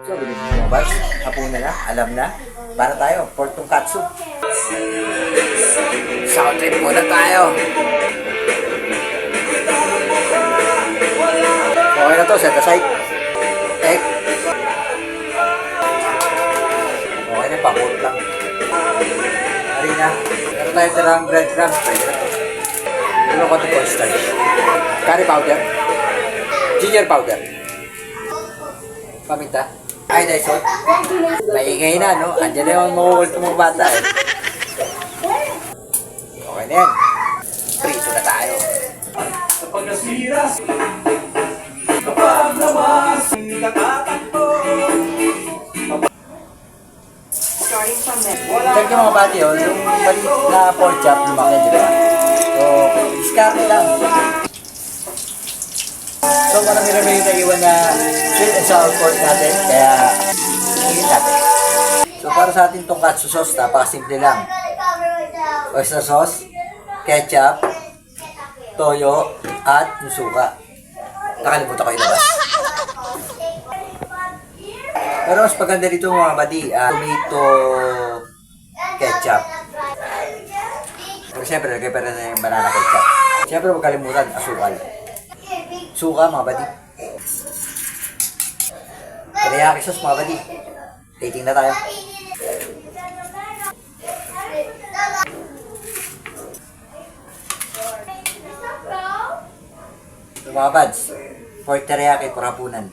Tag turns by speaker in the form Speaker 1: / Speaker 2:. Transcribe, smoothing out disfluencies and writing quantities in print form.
Speaker 1: So, good evening mga bats. Hapunan na, alam na. Para tayo, for tonkatsu. Sound trip muna tayo. Okay na to, set aside. Egg. Okay na, pakot lang. Harina. Meron tayo tirang breadcrumbs. Pwede na to. Meron ko ito cornstarch. Curry powder. Ginger powder. Paminta. Ay, dahil salt. Maingay na, no? Andiyan na yung makukulto mong bata, eh. Okay na yan. Prito na tayo.
Speaker 2: Kapag nasira, kapag naman natatakbo.
Speaker 3: Starting from there.
Speaker 1: Check yung mga bati, oh. Yung maliit na pork chop, lumaki, di ba? So, discarte lang. So, marami-rami yung naiwan na sweet and sour pork natin, kaya higit natin. So, para sa ating tonkatsu sauce, napakasimple lang. Oyster sauce, ketchup, toyo, at yung suka. Nakalimutan ko ilabas. Pero mas maganda dito mga buddy, tomato ketchup. Pero siyempre, lagay pa rin na yung banana ketchup. Siyempre, huwag kalimutan, asukal. Suka mga buddy. Teriyaki sauce mga buddy. Dating na tayo. So mga buds, for teriyaki, for hapunan.